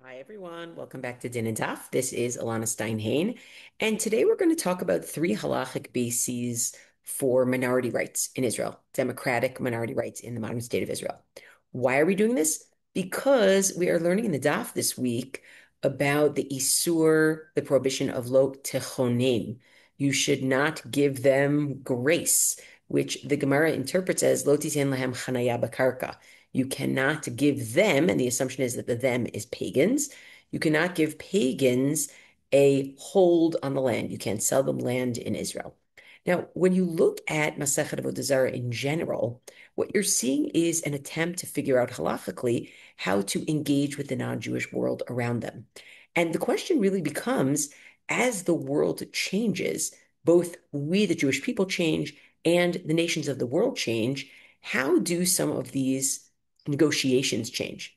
Hi, everyone. Welcome back to Din and Daf. This is Alana Steinhain, and today we're going to talk about three halachic bases for minority rights in Israel, democratic minority rights in the modern state of Israel. Why are we doing this? Because we are learning in the Daf this week about the Isur, the prohibition of lo techonim. You should not give them grace, which the Gemara interprets as lo titen lahem chanaya bakarka. You cannot give them, and the assumption is that the them is pagans. You cannot give pagans a hold on the land. You can't sell them land in Israel. Now, when you look at Masechet Avodah Zarah in general, what you're seeing is an attempt to figure out halachically how to engage with the non-Jewish world around them. And the question really becomes, as the world changes, both we, the Jewish people, change, and the nations of the world change, how do some of these negotiations change?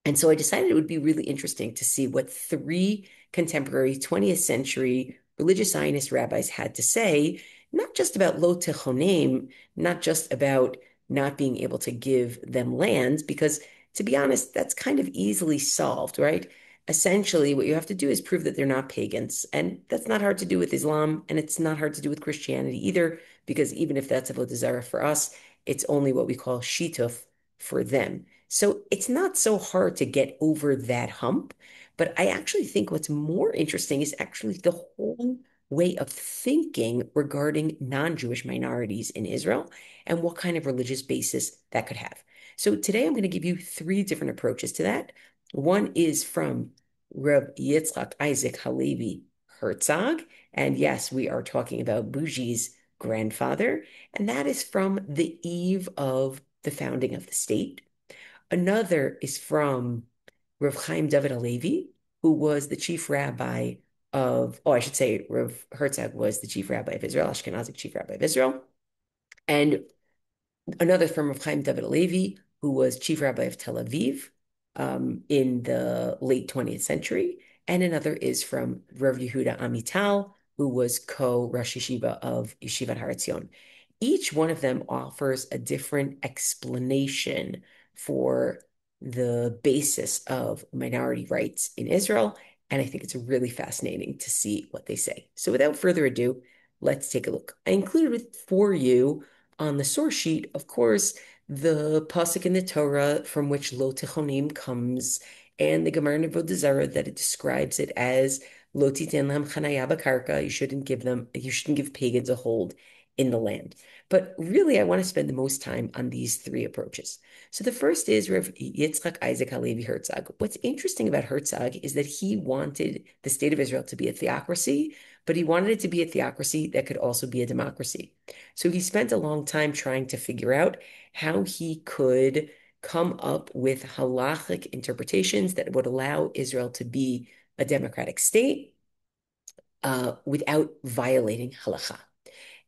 And so I decided it would be really interesting to see what three contemporary 20th century religious Zionist rabbis had to say, not just about lo techonim, not just about not being able to give them lands, because to be honest, that's kind of easily solved, right? Essentially, what you have to do is prove that they're not pagans. And that's not hard to do with Islam, and it's not hard to do with Christianity either, because even if that's avodah zarah for us, it's only what we call shituf for them. So it's not so hard to get over that hump. But I actually think what's more interesting is actually the whole way of thinking regarding non-Jewish minorities in Israel and what kind of religious basis that could have. So today I'm going to give you three different approaches to that. One is from Rav Yitzchak Isaac Halevi Herzog. And yes, we are talking about Bougie's grandfather. And that is from the eve of the founding of the state. Another is from Rav Chaim David Halevi, who was the chief rabbi of, oh, I should say, Rav Herzog was the chief rabbi of Israel, Ashkenazic chief rabbi of Israel. And another from Rav Chaim David Halevi, who was chief rabbi of Tel Aviv in the late 20th century. And another is from Rav Yehuda Amital, who was co-Rosh Yeshiva of Yeshivat Har Etzion. Each one of them offers a different explanation for the basis of minority rights in Israel. And I think it's really fascinating to see what they say. So without further ado, let's take a look. I included for you on the source sheet, of course, the pasuk in the Torah from which Lo Techonim comes, and the Gemara in Avodah Zarah that it describes it as Lo Titen Lahem Chanaya Bakarka. You shouldn't give pagans a hold in the land. But really, I want to spend the most time on these three approaches. So the first is Rav Yitzchak Isaac Halevi Herzog. What's interesting about Herzog is that he wanted the state of Israel to be a theocracy, but he wanted it to be a theocracy that could also be a democracy. So he spent a long time trying to figure out how he could come up with halachic interpretations that would allow Israel to be a democratic state without violating halacha.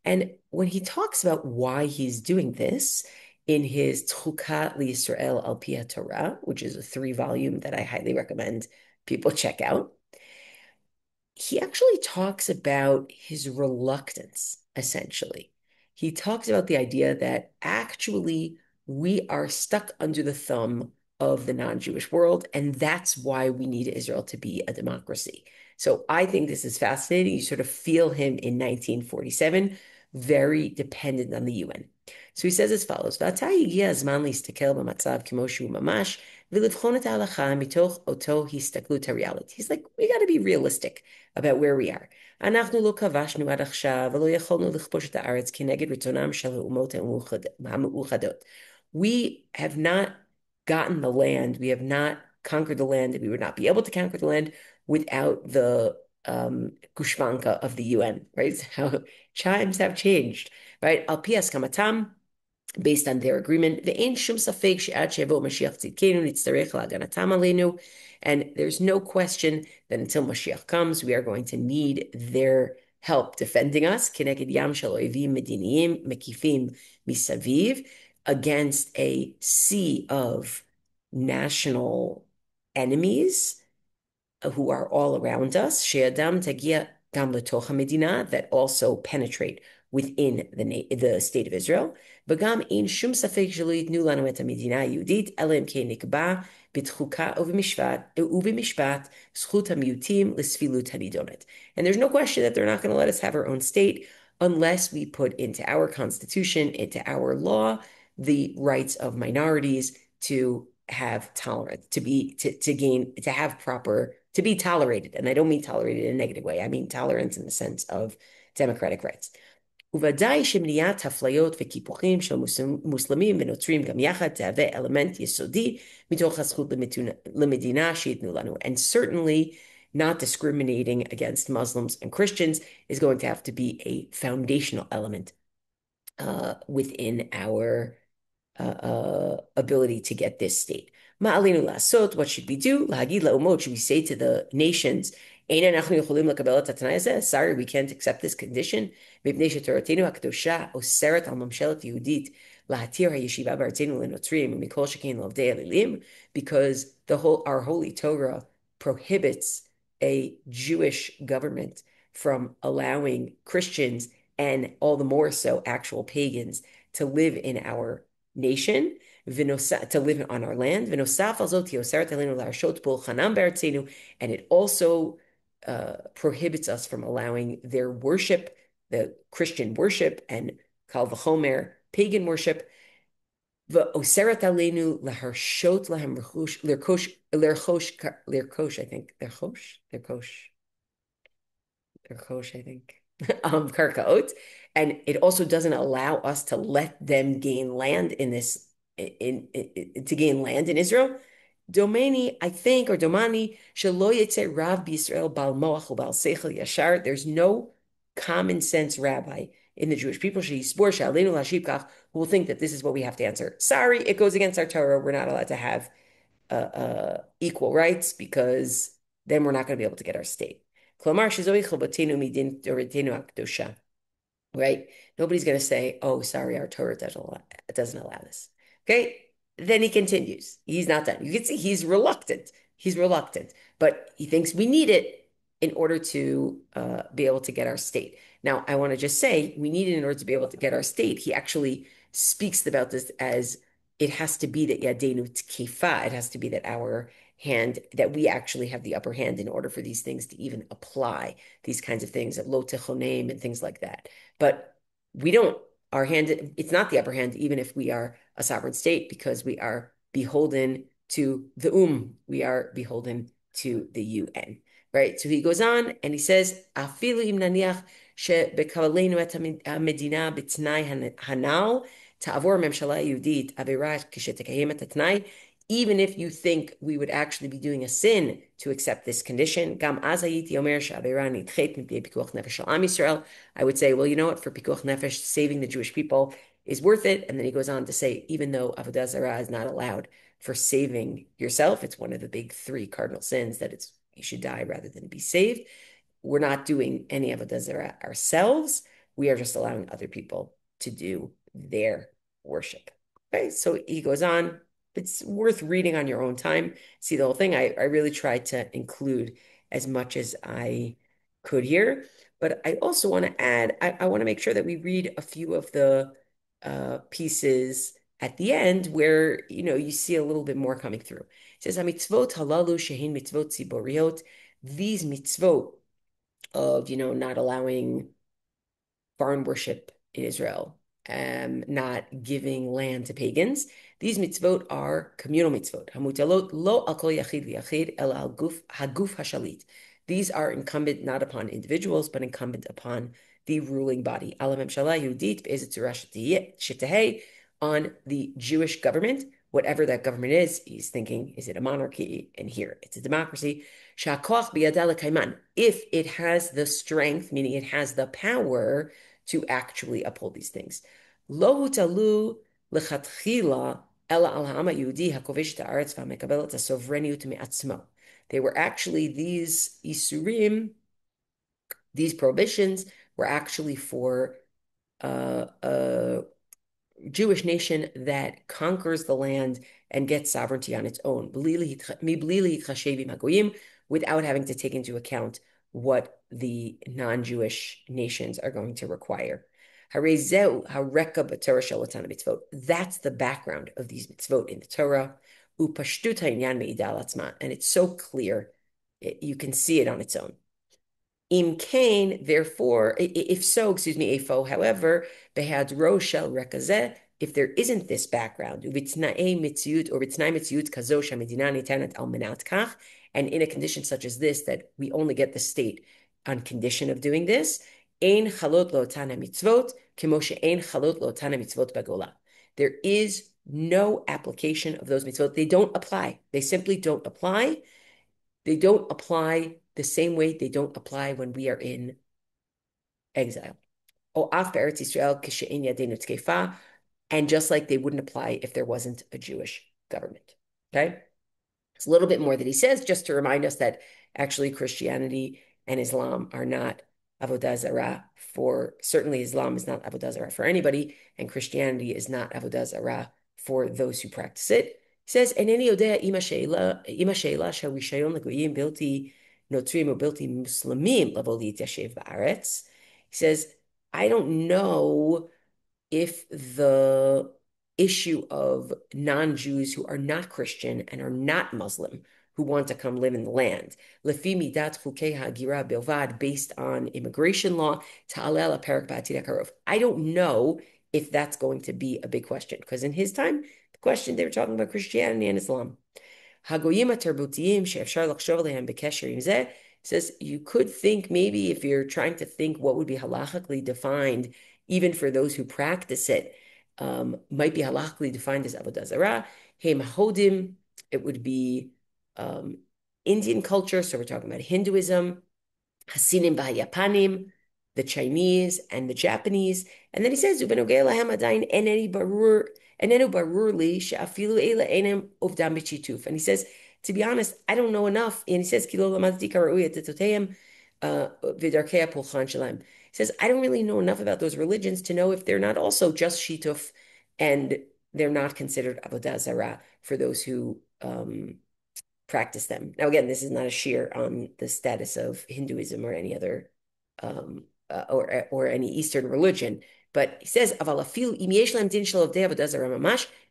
And when he talks about why he's doing this in his Tchukat L'Yisrael Al Pi Torah, which is a three-volume that I highly recommend people check out, he actually talks about his reluctance, essentially. He talks about the idea that actually we are stuck under the thumb of the non-Jewish world, and that's why we need Israel to be a democracy. So I think this is fascinating. You sort of feel him in 1947, very dependent on the UN. So he says as follows, ועתה הגיע הזמן להסתכל במצב כמו שהוא ממש, ולבחון את ההלכה מתוך אותו הסתכלות הריאלית. He's like, we got to be realistic about where we are. אנחנו לא כבשנו עד עכשיו, ולא יכולנו לכבוש את הארץ כנגד רצונם של האומות המאוחדות. We have not gotten the land, we have not conquered the land, we would not be able to conquer the land without the gushvanka of the UN, right? How times have changed, right? Al pi haskamatam, based on their agreement. ואין שום ספק שעד שיבוא משיח צדקנו נצטרך להגנתם עלינו. And there's no question that until Mashiach comes, we are going to need their help defending us כנגד ים של אויבים מדיניים מקיפים מסביב, against a sea of national enemies who are all around us, she'adam tagia gam letoch hamedina, that also penetrate within the state of Israel. וגם אין שום ספק שלא ייתנו לנו את המדינה היהודית, אלא אם כן נקבע בתחוקה ובמשפט זכות המיעוטים לסבילות הנידונת. And there's no question that they're not going to let us have our own state unless we put into our constitution, into our law, the rights of minorities to have tolerance, to gain, to have proper, to be tolerated. And I don't mean tolerated in a negative way. I mean tolerance in the sense of democratic rights. וודאי שמניעת אפליות וקיפוחים של מוסלמים ונוצרים גם יחד תהווה אלמנט יסודי מתוך הזכות למדינה שייתנו לנו. And certainly not discriminating against Muslims and Christians is going to have to be a foundational element within our ability to get this state. What should we do? Should we say to the nations, sorry, we can't accept this condition. Because our holy Torah prohibits a Jewish government from allowing Christians and all the more so actual pagans to live in our nation, to live on our land. And it also prohibits us from allowing their worship, the Christian worship, and Kal v'chomer, pagan worship. ואוסרת עלינו להרשות להם לרכוש, I think, karkaot, and it also doesn't allow us to let them gain land in this, to gain land in Israel. Domani, I think, or domani, shelo yetze rav b'Yisrael bal moach u'bal seichel yashar. There's no common sense rabbi in the Jewish people who will think that this is what we have to answer. Sorry, it goes against our Torah. We're not allowed to have equal rights because then we're not going to be able to get our state. Right? Nobody's going to say, oh, sorry, our Torah doesn't allow this. Okay? Then he continues. He's not done. You can see he's reluctant. He's reluctant, but he thinks we need it in order to be able to get our state. Now, I want to just say we need it in order to be able to get our state. He actually speaks about this as it has to be that yadenu tkifa. It has to be that our hand, that we actually have the upper hand in order for these things to even apply, these kinds of things, lo techonem and things like that. But we don't, our hand, it's not the upper hand, even if we are a sovereign state, because we are beholden to the we are beholden to the UN, right? So he goes on and he says, "Afilu im naniach shebekavalenu et hamedina b'tnai hanal ta'avor memshala yehudit avera kishetekayem et atnai." Even if you think we would actually be doing a sin to accept this condition, gam az hayiti omer she'avera nidchet mipnei pikuach nefesh shel am Yisrael, I would say, well, you know what? For pikuach nefesh, saving the Jewish people is worth it. And then he goes on to say, even though avodah zarah is not allowed for saving yourself, it's one of the big three cardinal sins that it's you should die rather than be saved. We're not doing any avodah zarah ourselves. We are just allowing other people to do their worship. Okay, so he goes on. It's worth reading on your own time. See the whole thing. I really tried to include as much as I could here. But I also want to add, I want to make sure that we read a few of the pieces at the end where, you see a little bit more coming through. It says, "Hamitzvot halalu shehin mitzvot tziboriot." These mitzvot of, not allowing barn worship in Israel, not giving land to pagans. These mitzvot are communal mitzvot. Hamutalot lo al kol yachid v'yachid el al haguf hashalit. These are incumbent not upon individuals, but incumbent upon the ruling body. Ala memshala yehudit be'ezet tzura shetehei, on the Jewish government, whatever that government is. He's thinking, is it a monarchy? And here, it's a democracy. Shakoch biyada lekaiman. If it has the strength, meaning it has the power to actually uphold these things. Lo hutalu lechatchila ela al ha'am ha'yehudi hakovesh ta'aretz v'hamekabel et hasovraniyut me'atzmo. They were actually, these isurim, these prohibitions were actually for a Jewish nation that conquers the land and gets sovereignty on its own, without having to take into account what the non-Jewish nations are going to require. Harezeu hareka b'Torah shel otana mitzvot. That's the background of these mitzvot in the Torah. Upashtut ha'inyan me'ida al atzma. And it's so clear. You can see it on its own. Im kain, therefore, if so, excuse me, efo, however, behadro shel rekazeh, if there isn't this background, ubitznae mitziut or bitznai mitziut kazo shamedina nitanet al menat kach, and in a condition such as this, that we only get the state on condition of doing this, ein chalot lo'otana mitzvot, kemo she'ein chalot lo'otana mitzvot bagola. There is no application of those mitzvot. They don't apply. They simply don't apply. They don't apply the same way they don't apply when we are in exile. Oh, af be'eretz Yisrael kishe'en yadenu tkefa, and just like they wouldn't apply if there wasn't a Jewish government. Okay? It's a little bit more that he says, just to remind us that actually Christianity and Islam are not avodah zarah for, certainly Islam is not avodah zarah for anybody, and Christianity is not avodah zarah for those who practice it. He says, "Eneni yodea ima sheila sharishayon legoyim bilti notrim or bilti muslimim lavo lityashev ba'aretz." He says, I don't know if the issue of non-Jews who are not Christian and are not Muslim who want to come live in the land, lefi midat chukei hagira bilvad, based on immigration law, ta'alel perak ba'atid karov. I don't know if that's going to be a big question, because in his time, the question, they were talking about Christianity and Islam. Hagoyim התרבותיים שאפשר לחשוב עליהם בקשר עם זה, says you could think, maybe if you're trying to think what would be halachically defined, even for those who practice it, might be halachically defined as avodah zarah. Hey mahodim, it would be Indian culture, so we're talking about Hinduism. Hasinim v'hayapanim, the Chinese and the Japanese. And then he says, "Ubenogei lahem adayin eneni barur, enenu barur li she'afilu eila enem ovdam b'chituf." And he says, to be honest, I don't know enough. And he says, "Kilo lamadti kara'uya tetoteim v'darkei pulchan shalem." He says, I don't really know enough about those religions to know if they're not also just shituf and they're not considered avodah zarah for those who practice them. Now, again, this is not a sheer on the status of Hinduism or any other or any Eastern religion, but he says, he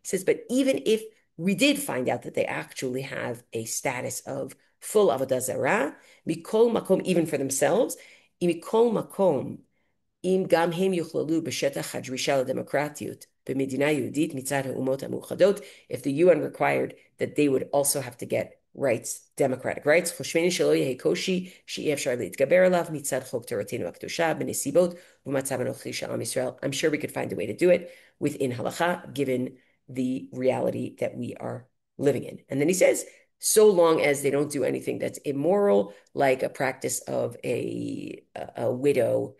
says, but even if we did find out that they actually have a status of full avodah zarah, mikol makom, even for themselves, mikol makom, אם גם הם יוכללו בשטח הדרישה לדמוקרטיות במדינה יהודית מצד האומות המאוחדות, if the UN required that they would also have to get rights, democratic rights, חושבני שלא יהיה קושי שאי אפשר להתגבר עליו מצד חוק תורתנו הקדושה בנסיבות ובמצב הנוכחי של עם ישראל. I'm sure we could find a way to do it within halacha, given the reality that we are living in. And then he says, so long as they don't do anything that's immoral, like a practice of a widow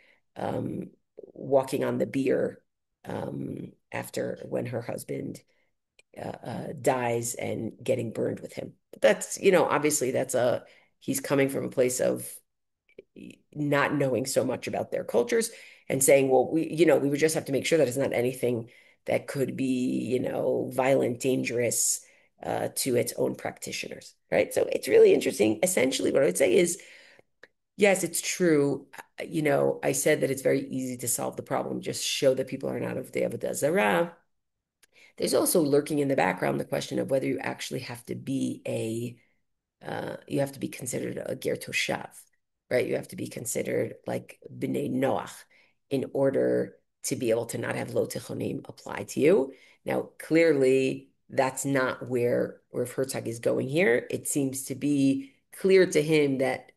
walking on the bier after when her husband dies and getting burned with him. But that's, obviously he's coming from a place of not knowing so much about their cultures and saying, well, we would just have to make sure that it's not anything that could be, violent, dangerous to its own practitioners, right? So it's really interesting. Essentially, what I would say is, yes, it's true. I said that it's very easy to solve the problem, just show that people are not of the Avodah Zarah. There's also lurking in the background the question of whether you actually have to be you have to be considered a ger toshav, right? You have to be considered like b'nei Noach in order to be able to not have lo tichonim apply to you. Now, clearly, that's not where Rav Herzog is going here. It seems to be clear to him that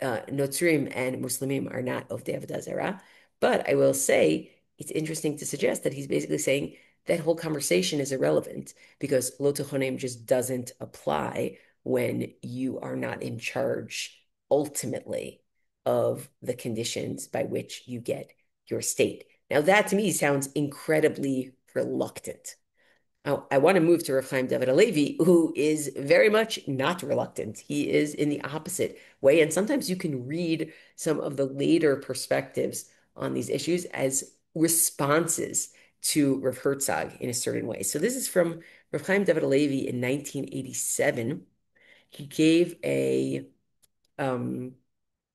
Notrim and Muslimim are not of the Avodah Zarah. But I will say it's interesting to suggest that he's basically saying that whole conversation is irrelevant because Lo Tichonim just doesn't apply when you are not in charge ultimately of the conditions by which you get your state. Now, that to me sounds incredibly reluctant. I want to move to Rav Chaim David Halevi, who is very much not reluctant. He is in the opposite way. And sometimes you can read some of the later perspectives on these issues as responses to Rav Herzog in a certain way. So this is from Rav Chaim David Halevi in 1987. He gave a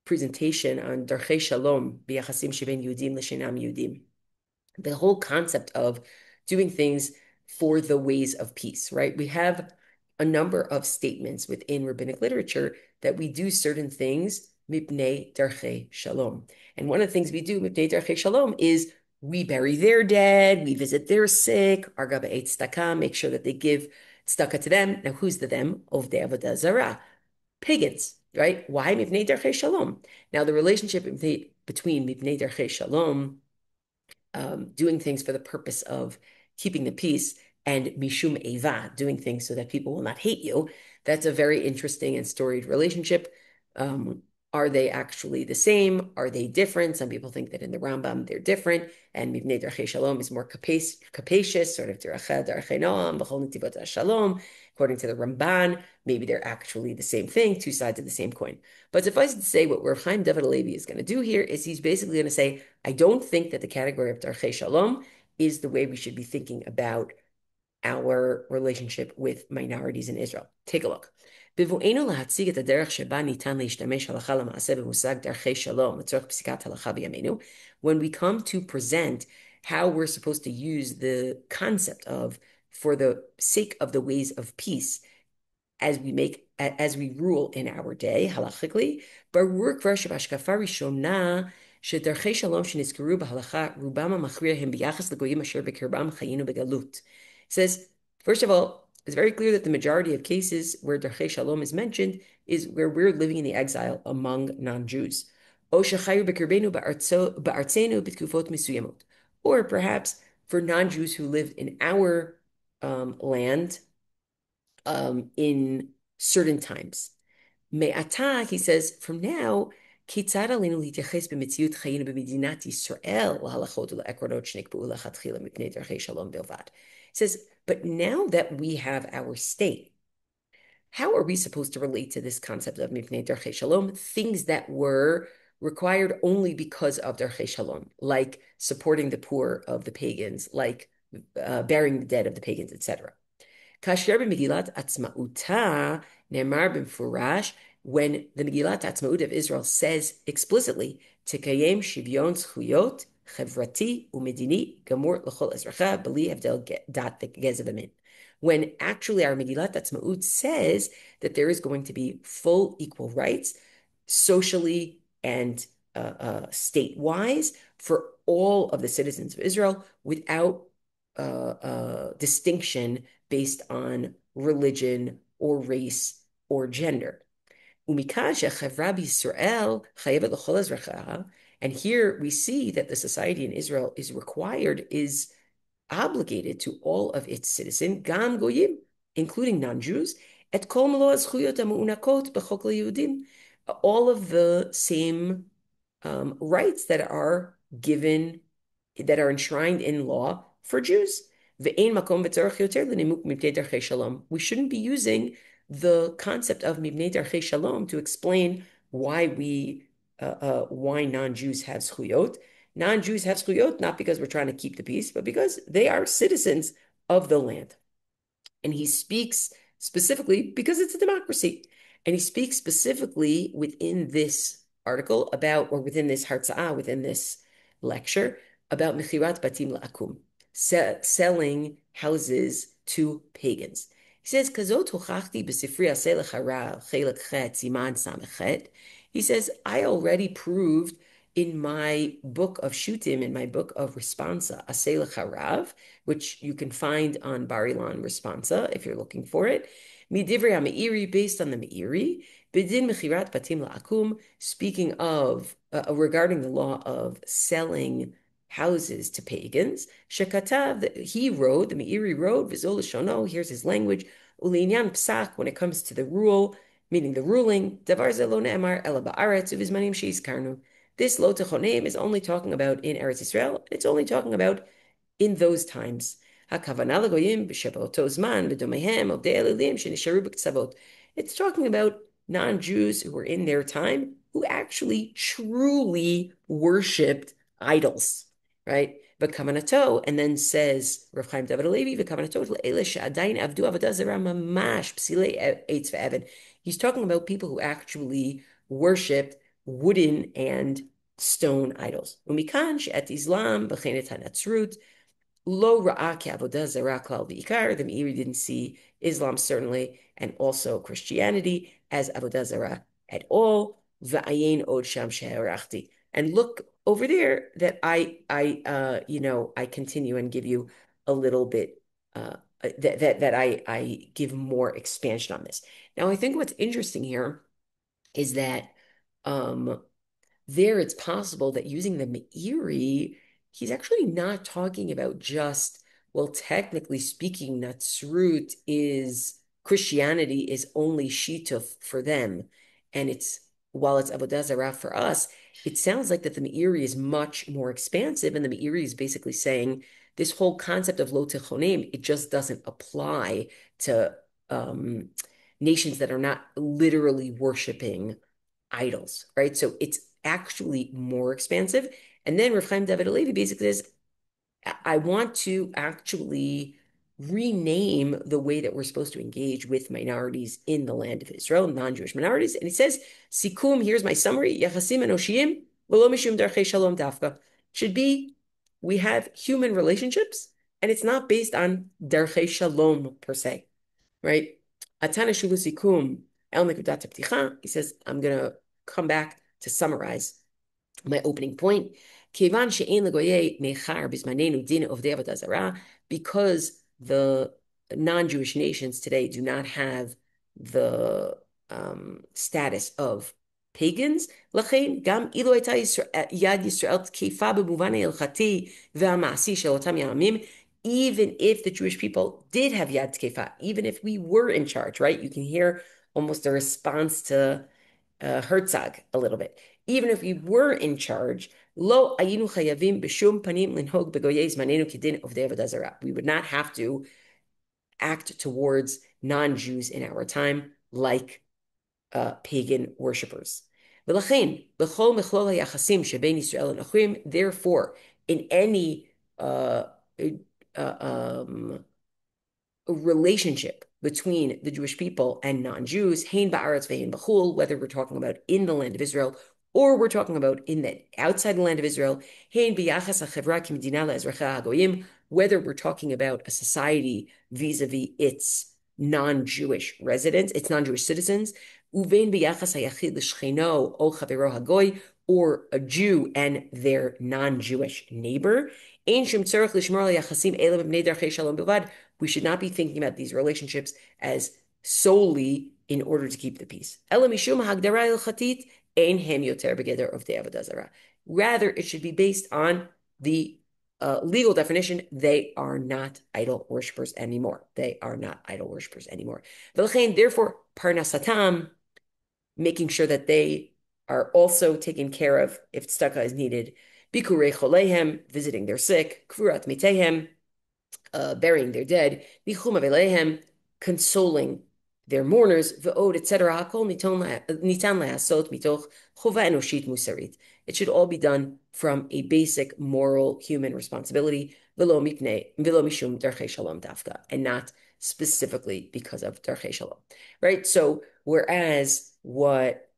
presentation on Darchei Shalom, biyachasim sheben Yehudim l'shenam Yehudim. The whole concept of doing things for the ways of peace, right? We have a number of statements within rabbinic literature that we do certain things mipnei darchei shalom. And one of the things we do mipnei darchei shalom is we bury their dead, we visit their sick, arga b'eit tzedakah, make sure that they give tzedakah to them. Now, who's the them? Ovdei avodah zarah, pagans, right? Why mipnei darchei shalom? Now, the relationship between mipnei darchei shalom, doing things for the purpose of keeping the peace, and mishum eva, doing things so that people will not hate you. That's a very interesting and storied relationship. Are they actually the same? Are they different? Some people think that in the Rambam they're different, and Mivnei Darchei Shalom is more capacious, sort of Darchei Noam, B'chol Netivot Shalom. According to the Ramban, maybe they're actually the same thing, two sides of the same coin. But suffice it to say, what Rav Chaim David Halevi is going to do here is he's basically going to say, I don't think that the category of Darchei Shalom is the way we should be thinking about our relationship with minorities in Israel. Take a look. בבואנו להציג את הדרך שבה ניתן להשתמש הלכה למעשה במושג דרכי שלום לצורך פסיקת הלכה בימינו, when we come to present how we're supposed to use the concept of for the sake of the ways of peace as we rule in our day, halachically, ברור כבר שבהשקפה ראשונה שדרכי שלום שנזכרו בהלכה רובם המכריע הם ביחס לגויים אשר בקרבם חיינו בגלות. It says, first of all, it's very clear that the majority of cases where Darchei Shalom is mentioned is where we're living in the exile among non-Jews. Or perhaps for non-Jews who live in our land in certain times. Me'ata, he says, from now, כיצד עלינו להתייחס במציאות חיינו במדינת ישראל להלכות ולעקרונות שנקבעו לכתחילה מפני דרכי שלום בלבד. He says, but now that we have our state, how are we supposed to relate to this concept of mipnei darchei shalom, things that were required only because of darchei shalom, like supporting the poor of the pagans, like burying the dead of the pagans, etc. כאשר במגילת עצמאותה נאמר במפורש, when the Megillat Atzmaut of Israel says explicitly, תקיים שוויון זכויות חברתי ומדיני גמור לכל אזרחיה בלי הבדל דת וגזע ומין. When actually our Megillat Atzmaut says that there is going to be full equal rights, socially and state-wise, for all of the citizens of Israel without distinction based on religion or race or gender. And here we see that the society in Israel is obligated to all of its citizens, gam goyim, including non-Jews, et kol melo hazchuyot hamu'unakot b'chok leYehudim, all of the same rights that are given, that are enshrined in law for Jews. We shouldn't be using the concept of mibnei darchei shalom to explain why non-Jews have zchuyot. Non-Jews have zchuyot not because we're trying to keep the peace, but because they are citizens of the land. And he speaks specifically because it's a democracy. And he speaks specifically within this article about, or within this hartza'ah, within this lecture, about mechirat batim la'akum, selling houses to pagans. He says, Kazot hochachti b'sifri aseh l'chara chelak chet siman samechet. He says, I already proved in my book of Shutim, in my book of Responsa, Aseh l'charav, which you can find on Bar Ilan Responsa if you're looking for it. Midivrei HaMeiri, based on the Meiri, Bidin Mechirat Batim La'akum, speaking of, regarding the law of selling houses to pagans, Shekatav, he wrote, the Meiri wrote, V'zol Shono, here's his language, Uleinian Psak, when it comes to the rule, meaning the ruling, Davar Ze Lo Ne'emar Ela Ba'aretz Uvizmanim Sheizkarnu. This Lo Techonim is only talking about in Eretz Yisrael, it's only talking about in those times. It's talking about non-Jews who were in their time who actually truly worshipped idols, right? And then says Rav Chaim David Halevi, he's talking about people who actually worshipped wooden and stone idols. Umikan she'et Islam b'chenet hanatzrut lo ra'a ke'avodah zara klal v'ikar. The Meiri didn't see Islam certainly, and also Christianity as avodah zara at all. V'ayin od sham she'arachti. And look over there that I continue and give you a little bit that I give more expansion on this. Now, I think what's interesting here is that um, there it's possible that using the Meiri, he's actually not talking about just, well, technically speaking, Natsrut is Christianity is only Shituf for them. And it's while it's Avodah Zarah for us, it sounds like that the Meiri is much more expansive. And the Meiri is basically saying this whole concept of Lo Techonim, it just doesn't apply to nations that are not literally worshiping idols, right? So it's actually more expansive. And then Rav Chaim David Halevi basically says, I want to actually rename the way that we're supposed to engage with minorities in the land of Israel, non-Jewish minorities. And he says, Sikum, here's my summary, Yachasim Enoshiyim, V'lo Mishum Darchei Shalom Dafka. Should be, we have human relationships, and it's not based on Darchei Shalom per se, right? Atana Shulu Sikum, El Nekudat Pticha, he says, I'm going to come back to summarize my opening point. Because the non-Jewish nations today do not have the status of pagans, even if the Jewish people did have Yad Tkefa, even if we were in charge, right? You can hear almost a response to Herzog a little bit. Even if we were in charge, lo ayinu chayavim b'shum panim linhog begoyei zmanenu kedin of avodah zarah. We would not have to act towards non-Jews in our time like pagan worshippers. Therefore, in any relationship between the Jewish people and non-Jews, hein ba'aretz ve'hin b'chul, whether we're talking about in the land of Israel or we're talking about in the outside the land of Israel, hein b'yachas ha'chevra k'medina le'ezracha ha'goyim, whether we're talking about a society vis-a-vis its non-Jewish residents, its non-Jewish citizens, uvein b'yachas ha'yachid l'shcheno o chavero hagoy, or a Jew and their non-Jewish neighbor. Ein shum tzarich l'shmor al-yachasim elam b'nei darchei shalom bilvad. We should not be thinking about these relationships as solely in order to keep the peace. Rather, it should be based on the legal definition. They are not idol worshippers anymore. They are not idol worshippers anymore. Therefore, parnasatam, making sure that they are also taken care of if tzedakah is needed. Bikurei choleihem, visiting their sick. Kvurat mitehem, burying their dead, nichum aveilehem, consoling their mourners, ve'od, etc. Hakol nitan lehasot mitoch chova enoshit musarit. It should all be done from a basic moral human responsibility, velo mishum darchei shalom dafka, and not specifically because of darchei shalom, right? So whereas what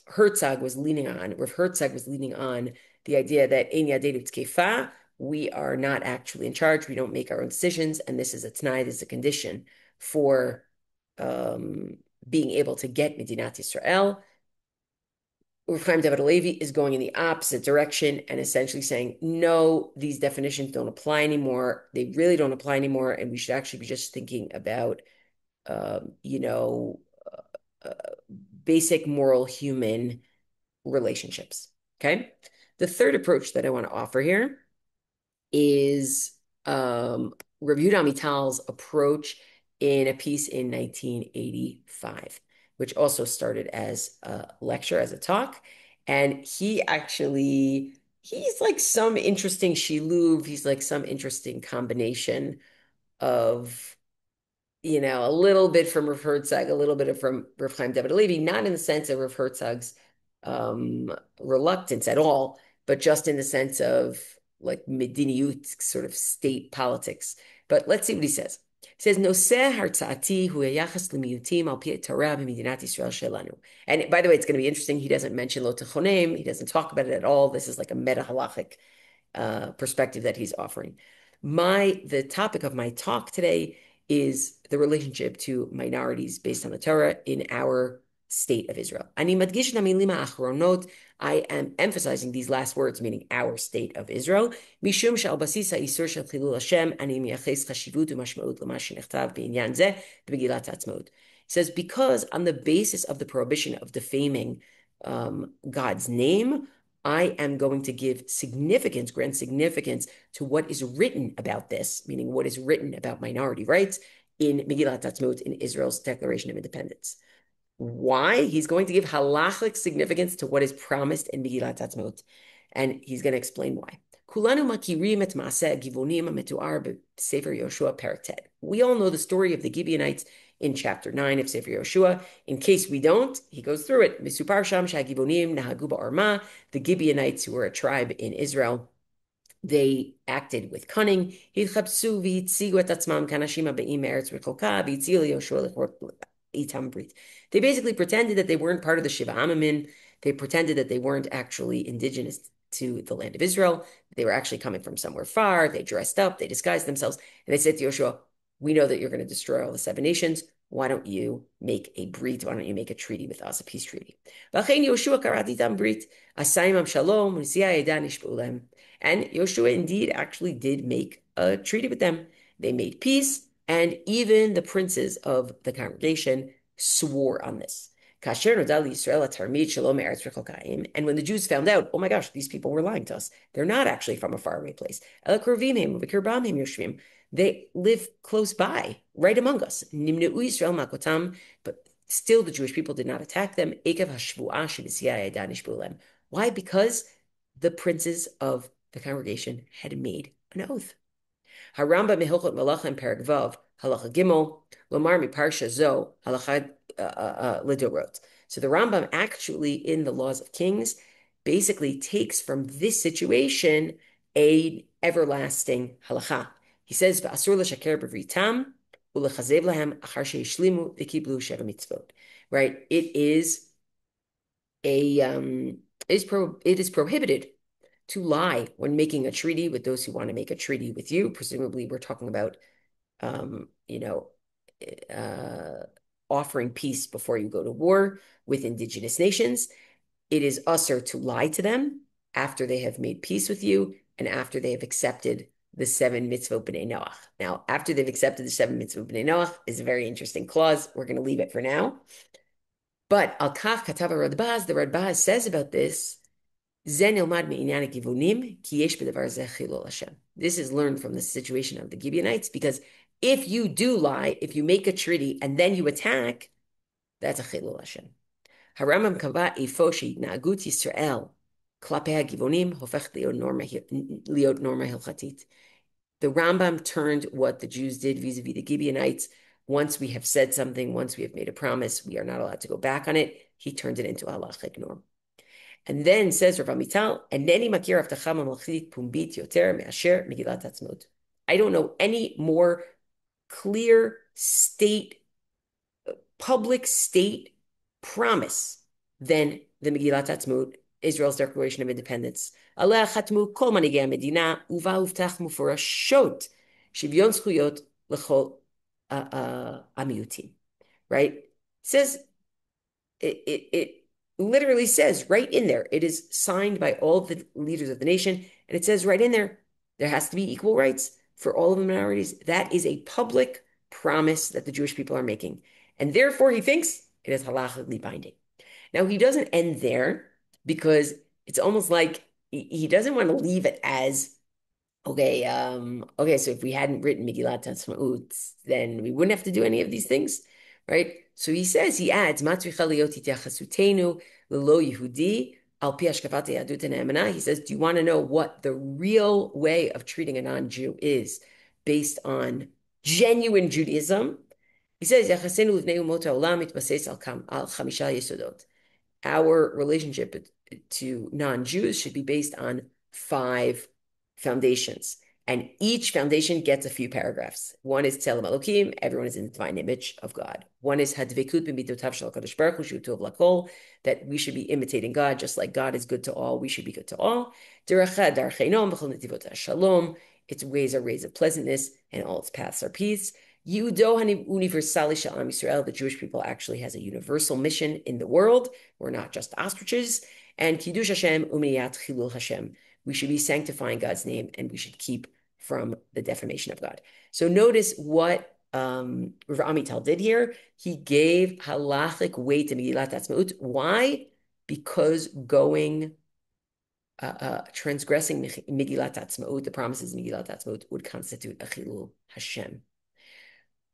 Herzog was leaning on, Rav Herzog was leaning on the idea that ein yadeinu tkefa, we are not actually in charge. We don't make our own decisions. And this is a t'nai, this is a condition for being able to get Medinat Yisrael. Rav Chaim David Halevi is going in the opposite direction and essentially saying, no, these definitions don't apply anymore. They really don't apply anymore. And we should actually be just thinking about, you know, basic moral human relationships. Okay. The third approach that I want to offer here is Rav Yehuda Amital's approach in a piece in 1985, which also started as a lecture, as a talk. And he's like some interesting shiluv, he's like some interesting combination of, a little bit from Rav Herzog, a little bit from Rav Chaim David Halevi, not in the sense of Rav Herzog's reluctance at all, but just in the sense of like mediniyut, sort of state politics. But let's see what he says. It says, Noseh hartzati hu hayachas lemiyutim al pi Torah b'medinat Yisrael shelanu. And by the way, it's going to be interesting. He doesn't mention lo techonem. He doesn't talk about it at all. This is like a meta halachic perspective that he's offering. The topic of my talk today is the relationship to minorities based on the Torah in our state of Israel. I am emphasizing these last words, meaning our state of Israel. Mishum she'al basis ha'isur shel chilul Hashem, ani miyaches chashivut u'mashmaut l'ma shenechtav b'inyan zeh b'Megillat Ha'atzmaut. It says, because on the basis of the prohibition of defaming God's name, I am going to give significance, grant significance to what is written about this, meaning what is written about minority rights in Megillat Ha'atzmaut, in Israel's Declaration of Independence. Why? He's going to give halachic significance to what is promised in Megillat Ha'atzmaut, and he's going to explain why. Kulanu makirim et maaseh givonim metuar b'Sefer Yoshua Perek Tet. We all know the story of the Gibeonites in chapter 9 of Sefer Yoshua. In case we don't, he goes through it. Misupar sham shagivonim nahagu ba'arma. The Gibeonites, who were a tribe in Israel, they acted with cunning. They basically pretended that they weren't part of the Shiva Amamin. They pretended that they weren't actually indigenous to the land of Israel. They were actually coming from somewhere far. They dressed up, they disguised themselves, and they said to Yoshua, we know that you're going to destroy all the seven nations. Why don't you make a brit? Why don't you make a treaty with us, a peace treaty? And Yoshua indeed actually did make a treaty with them. They made peace, and even the princes of the congregation swore on this. And when the Jews found out, oh my gosh, these people were lying to us. They're not actually from a faraway place. They live close by, right among us. But still the Jewish people did not attack them. Why? Because the princes of the congregation had made an oath. Haramba Mehilchot Malachim Perek Vav Halacha Gimel Lomar Miparsha Zo Halacha Ledorot. So the Rambam actually in the Laws of Kings basically takes from this situation a everlasting halacha. He says V'asur l'shaker b'vritam u'lechazev lahem achar sheishlimu v'kiblu sheva mitzvot. Right? It is prohibited to lie when making a treaty with those who want to make a treaty with you. Presumably, we're talking about, you know, offering peace before you go to war with indigenous nations. It is usher to lie to them after they have made peace with you and after they have accepted the 7 mitzvot b'nei Noach. Now, after they've accepted the 7 mitzvot b'nei Noach is a very interesting clause. We're going to leave it for now. But Al-Kach Katav Radbaz, the Radbaz says about this, this is learned from the situation of the Gibeonites, because if you do lie, if you make a treaty and then you attack, that's a chilul Hashem. Haramam kava ifoshi na'agut Yisrael klape hagivonim hofech liot norma hilchatit. The Rambam turned what the Jews did vis-a-vis the Gibeonites. Once we have said something, once we have made a promise, we are not allowed to go back on it. He turned it into a halachic norm. And then says Rav Amital, "Eneni makir avtacha mamlachit pumbit yoter me'asher Megillat Ha'atzmaut." I don't know any more clear public state promise than the Megillat Ha'atzmaut, Israel's Declaration of Independence. Aleh chatmu kol manigei hamedina uva uvtach muforashot shivyon zchuyot l'chol amiyutim. Right? It says it literally says right in there, it is signed by all of the leaders of the nation, and it says right in there has to be equal rights for all of the minorities. That is a public promise that the Jewish people are making, and therefore he thinks it is halachically binding. Now, he doesn't end there, because it's almost like he doesn't want to leave it as, okay, so if we hadn't written Megillat Ha'atzmaut, then we wouldn't have to do any of these things, right? So he says, he adds, "Matzricha liot tityachasutenu lelo Yehudi al pi hashkafat hayadut ha'ne'emana." He says, do you want to know what the real way of treating a non-Jew is based on genuine Judaism? He says, "Yachasenu livnei umot ha'olam mitbases al chamisha yesodot." Our relationship to non-Jews should be based on 5 foundations. And each foundation gets a few paragraphs. One is Tzelem Elokim, everyone is in the divine image of God. One is Hadvekut b'mitotav shel HaKadosh Baruch Hu, shu tov lakol, that we should be imitating God, just like God is good to all, we should be good to all. Deracha darchei noam b'chol netivot shalom, its ways are ways of pleasantness, and all its paths are peace. Yudo universali sha'am Yisrael, the Jewish people actually has a universal mission in the world. We're not just ostriches. And Kiddush Hashem u'miyat chilul Hashem. We should be sanctifying God's name, and we should keep from the defamation of God. So notice what Rav Amital did here. He gave halachic weight to Megillat Atzmaut. Why? Because transgressing Megillat Atzmaut, the promises of Megillat Atzmaut, would constitute a chilul Hashem.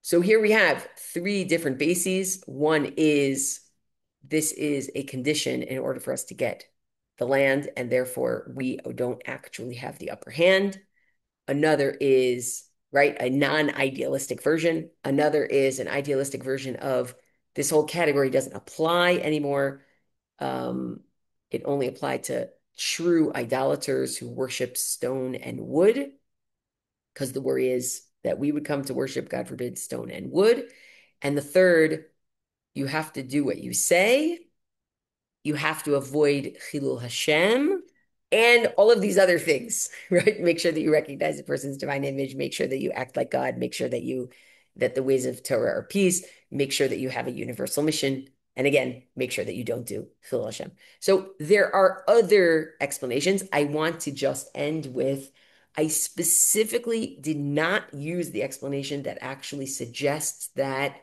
So here we have three different bases. One is this is a condition in order for us to get the land, and therefore we don't actually have the upper hand. Another is, right, a non-idealistic version. Another is an idealistic version of this whole category doesn't apply anymore. It only applied to true idolaters who worship stone and wood, because the worry is that we would come to worship, God forbid, stone and wood. And the third, you have to do what you say. You have to avoid Chilul Hashem and all of these other things, right? Make sure that you recognize the person's divine image, make sure that you act like God, make sure that the ways of Torah are peace, make sure that you have a universal mission, and again, make sure that you don't do Chilul Hashem. So there are other explanations. I want to just end with, I specifically did not use the explanation that actually suggests that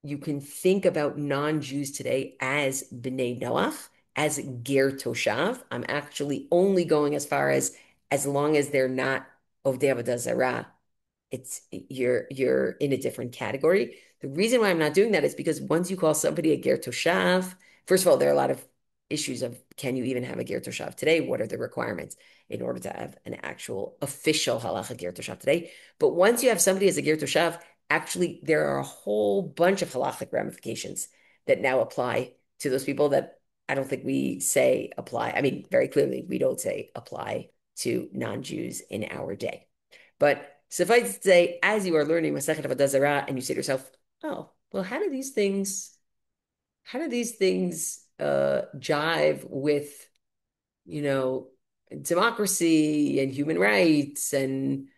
you can think about non-Jews today as B'nai Noach, as Ger Toshav. I'm actually only going as long as they're not Ovdei Avodah Zarah, it's you're in a different category. The reason why I'm not doing that is because once you call somebody a Ger Toshav, first of all, there are a lot of issues of can you even have a Ger Toshav today? What are the requirements in order to have an actual official halacha Ger Toshav today? But once you have somebody as a Ger Toshav, actually there are a whole bunch of halachic ramifications that now apply to those people that I don't think we say apply. I mean, very clearly, we don't say apply to non-Jews in our day. But suffice to say, as you are learning Masechet Avodah Zarah, and you say to yourself, "Oh, well, how do these things jive with, you know, democracy and human rights and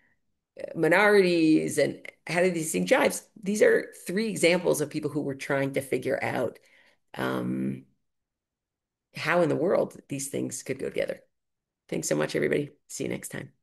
minorities, and how do these things jive?" These are three examples of people who were trying to figure out um, how in the world these things could go together. Thanks so much, everybody. See you next time.